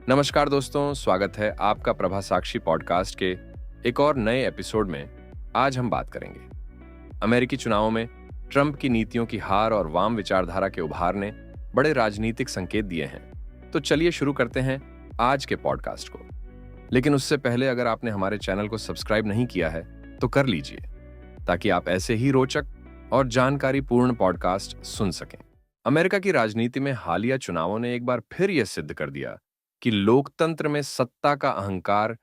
नमस्कार दोस्तों, स्वागत है आपका प्रभा साक्षी पॉडकास्ट के एक और नए एपिसोड में। आज हम बात करेंगे अमेरिकी चुनावों में ट्रंप की नीतियों की हार और वाम विचारधारा के उभार ने बड़े राजनीतिक संकेत दिए हैं। तो चलिए शुरू करते हैं आज के पॉडकास्ट को। लेकिन उससे पहले अगर आपने हमारे चैनल को सब्सक्राइब नहीं किया है तो कर लीजिए, ताकि आप ऐसे ही रोचक और जानकारीपूर्ण पॉडकास्ट सुन सकें। अमेरिका की राजनीति में हालिया चुनावों ने एक बार फिर यह सिद्ध कर दिया कि लोकतंत्र में सत्ता का अहंकार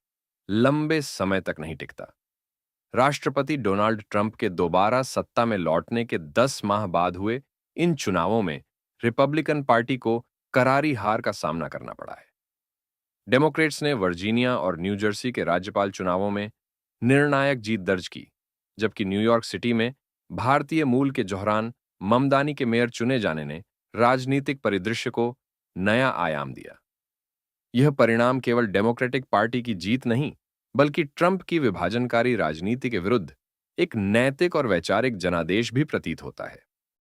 लंबे समय तक नहीं टिकता। राष्ट्रपति डोनाल्ड ट्रंप के दोबारा सत्ता में लौटने के 10 माह बाद हुए इन चुनावों में रिपब्लिकन पार्टी को करारी हार का सामना करना पड़ा है। डेमोक्रेट्स ने वर्जीनिया और न्यू जर्सी के राज्यपाल चुनावों में निर्णायक जीत दर्ज की, जबकि न्यूयॉर्क सिटी में भारतीय मूल के जोहरान ममदानी के मेयर चुने जाने ने राजनीतिक परिदृश्य को नया आयाम दिया। यह परिणाम केवल डेमोक्रेटिक पार्टी की जीत नहीं, बल्कि ट्रंप की विभाजनकारी राजनीति के विरुद्ध एक नैतिक और वैचारिक जनादेश भी प्रतीत होता है।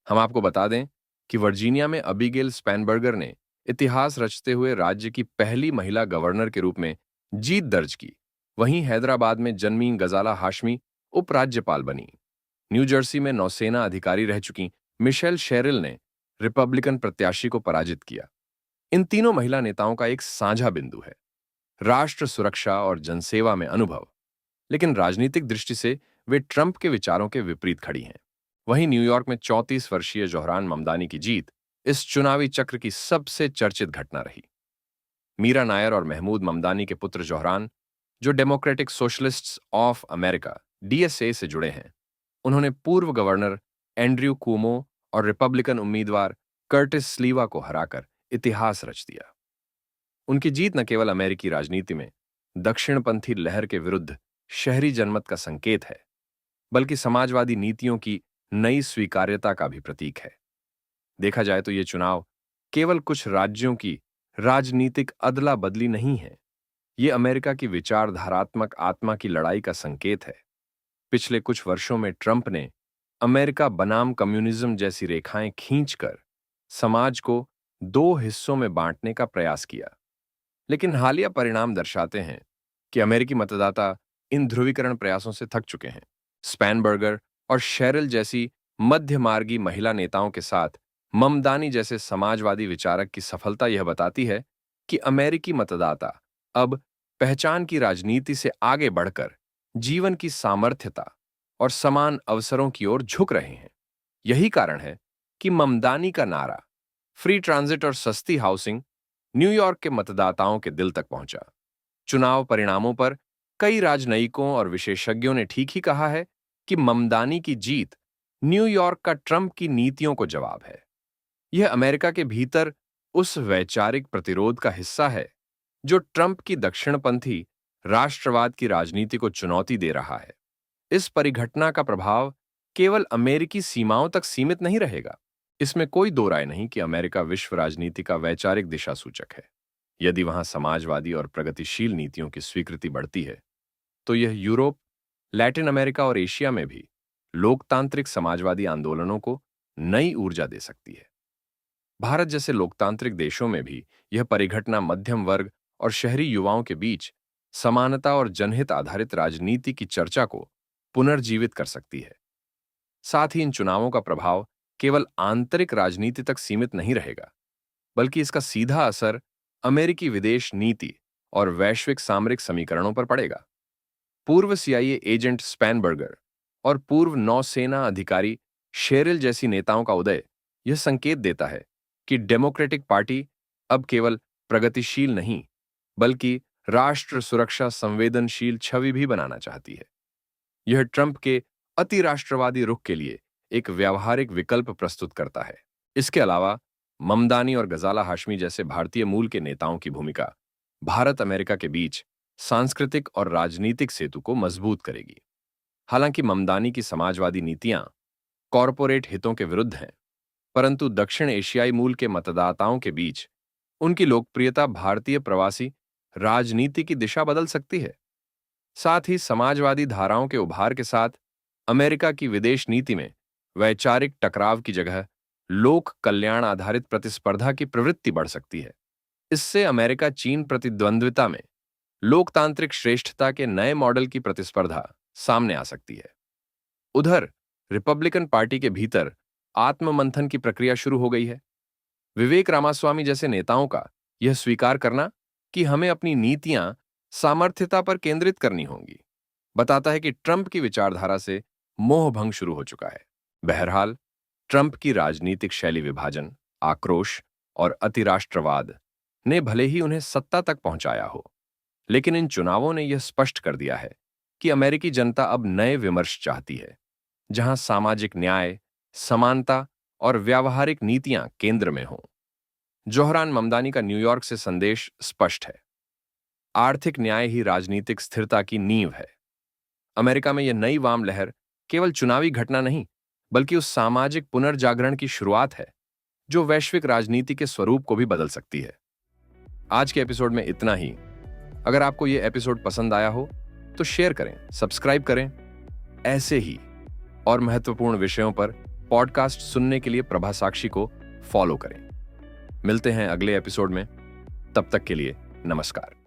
हम आपको बता दें कि वर्जीनिया में अबीगेल स्पैनबर्गर ने इतिहास रचते हुए राज्य की पहली महिला गवर्नर के रूप में जीत दर्ज की। वहीं हैदराबाद में जन्मी गजाला हाशमी उपराज्यपाल बनी। न्यू जर्सी में नौसेना अधिकारी रह चुकी मिशेल शेरिल ने रिपब्लिकन प्रत्याशी को पराजित किया। इन तीनों महिला नेताओं का एक साझा बिंदु है, राष्ट्र सुरक्षा और जनसेवा में अनुभव। लेकिन राजनीतिक दृष्टि से वे ट्रंप के विचारों के विपरीत खड़ी हैं। वहीं न्यूयॉर्क में 34 वर्षीय जोहरान ममदानी की जीत इस चुनावी चक्र की सबसे चर्चित घटना रही। मीरा नायर और महमूद ममदानी के पुत्र जोहरान, जो democratic socialists of America DSA से जुड़े हैं, उन्होंने पूर्व गवर्नर एंड्रयू कुओमो और रिपब्लिकन उम्मीदवार कर्टिस स्लीवा को हराकर इतिहास रच दिया। उनकी जीत न केवल अमेरिकी राजनीति में दक्षिणपंथी लहर के विरुद्ध शहरी जनमत का संकेत है, बल्कि समाजवादी नीतियों की नई स्वीकार्यता का भी प्रतीक है। देखा जाए तो ये चुनाव केवल कुछ राज्यों की राजनीतिक अदला बदली नहीं है, ये अमेरिका की विचारधारात्मक आत्मा की लड़ाई का संकेत है। पिछले कुछ वर्षों में ट्रंप ने अमेरिका बनाम कम्युनिज्म जैसी रेखाएं खींचकर समाज को दो हिस्सों में बांटने का प्रयास किया। लेकिन हालिया परिणाम दर्शाते हैं कि अमेरिकी मतदाता इन ध्रुवीकरण प्रयासों से थक चुके हैं। स्पैनबर्गर और शेरिल जैसी मध्यमार्गी महिला नेताओं के साथ ममदानी जैसे समाजवादी विचारक की सफलता यह बताती है कि अमेरिकी मतदाता अब पहचान की राजनीति से आगे बढ़कर जीवन की सामर्थ्यता और समान अवसरों की ओर झुक रहे हैं। यही कारण है कि ममदानी का नारा फ्री ट्रांजिट और सस्ती हाउसिंग न्यूयॉर्क के मतदाताओं के दिल तक पहुंचा। चुनाव परिणामों पर कई राजनयिकों और विशेषज्ञों ने ठीक ही कहा है कि ममदानी की जीत न्यूयॉर्क का ट्रंप की नीतियों को जवाब है। यह अमेरिका के भीतर उस वैचारिक प्रतिरोध का हिस्सा है जो ट्रंप की दक्षिणपंथी राष्ट्रवाद की राजनीति को चुनौती दे रहा है। इस परिघटना का प्रभाव केवल अमेरिकी सीमाओं तक सीमित नहीं रहेगा। इसमें कोई दो राय नहीं कि अमेरिका विश्व राजनीति का वैचारिक दिशा सूचक है। यदि वहां समाजवादी और प्रगतिशील नीतियों की स्वीकृति बढ़ती है, तो यह यूरोप, लैटिन अमेरिका और एशिया में भी लोकतांत्रिक समाजवादी आंदोलनों को नई ऊर्जा दे सकती है। भारत जैसे लोकतांत्रिक देशों में भी यह परिघटना मध्यम वर्ग और शहरी युवाओं के बीच समानता और जनहित आधारित राजनीति की चर्चा को पुनर्जीवित कर सकती है। साथ ही इन चुनावों का प्रभाव केवल आंतरिक राजनीति तक सीमित नहीं रहेगा, बल्कि इसका सीधा असर अमेरिकी विदेश नीति और वैश्विक सामरिक समीकरणों पर पड़ेगा। पूर्व सीआईए एजेंट स्पैनबर्गर और पूर्व नौसेना अधिकारी शेरिल जैसी नेताओं का उदय यह संकेत देता है कि डेमोक्रेटिक पार्टी अब केवल प्रगतिशील नहीं, बल्कि राष्ट्र सुरक्षा संवेदनशील छवि भी बनाना चाहती है। यह ट्रंप के अति राष्ट्रवादी रुख के लिए एक व्यावहारिक विकल्प प्रस्तुत करता है। इसके अलावा ममदानी और गजाला हाशमी जैसे भारतीय मूल के नेताओं की भूमिका भारत अमेरिका के बीच सांस्कृतिक और राजनीतिक सेतु को मजबूत करेगी। हालांकि ममदानी की समाजवादी नीतियां कॉरपोरेट हितों के विरुद्ध हैं, परंतु दक्षिण एशियाई मूल के मतदाताओं के बीच उनकी लोकप्रियता भारतीय प्रवासी राजनीति की दिशा बदल सकती है। साथ ही समाजवादी धाराओं के उभार के साथ अमेरिका की विदेश नीति में वैचारिक टकराव की जगह लोक कल्याण आधारित प्रतिस्पर्धा की प्रवृत्ति बढ़ सकती है। इससे अमेरिका चीन प्रतिद्वंद्विता में लोकतांत्रिक श्रेष्ठता के नए मॉडल की प्रतिस्पर्धा सामने आ सकती है। उधर रिपब्लिकन पार्टी के भीतर आत्ममंथन की प्रक्रिया शुरू हो गई है। विवेक रामास्वामी जैसे नेताओं का यह स्वीकार करना कि हमें अपनी नीतियां सामर्थ्यता पर केंद्रित करनी होंगी बताता है कि ट्रंप की विचारधारा से मोह भंग शुरू हो चुका है। बहरहाल, ट्रंप की राजनीतिक शैली विभाजन, आक्रोश और अतिराष्ट्रवाद ने भले ही उन्हें सत्ता तक पहुंचाया हो, लेकिन इन चुनावों ने यह स्पष्ट कर दिया है कि अमेरिकी जनता अब नए विमर्श चाहती है, जहां सामाजिक न्याय, समानता और व्यावहारिक नीतियां केंद्र में हों। जोहरान ममदानी का न्यूयॉर्क से संदेश स्पष्ट है। आर्थिक न्याय ही राजनीतिक स्थिरता की नींव है। अमेरिका में यह नई वाम लहर केवल चुनावी घटना नहीं, बल्कि उस सामाजिक पुनर्जागरण की शुरुआत है जो वैश्विक राजनीति के स्वरूप को भी बदल सकती है। आज के एपिसोड में इतना ही। अगर आपको यह एपिसोड पसंद आया हो तो शेयर करें, सब्सक्राइब करें। ऐसे ही और महत्वपूर्ण विषयों पर पॉडकास्ट सुनने के लिए प्रभा साक्षी को फॉलो करें। मिलते हैं अगले एपिसोड में। तब तक के लिए नमस्कार।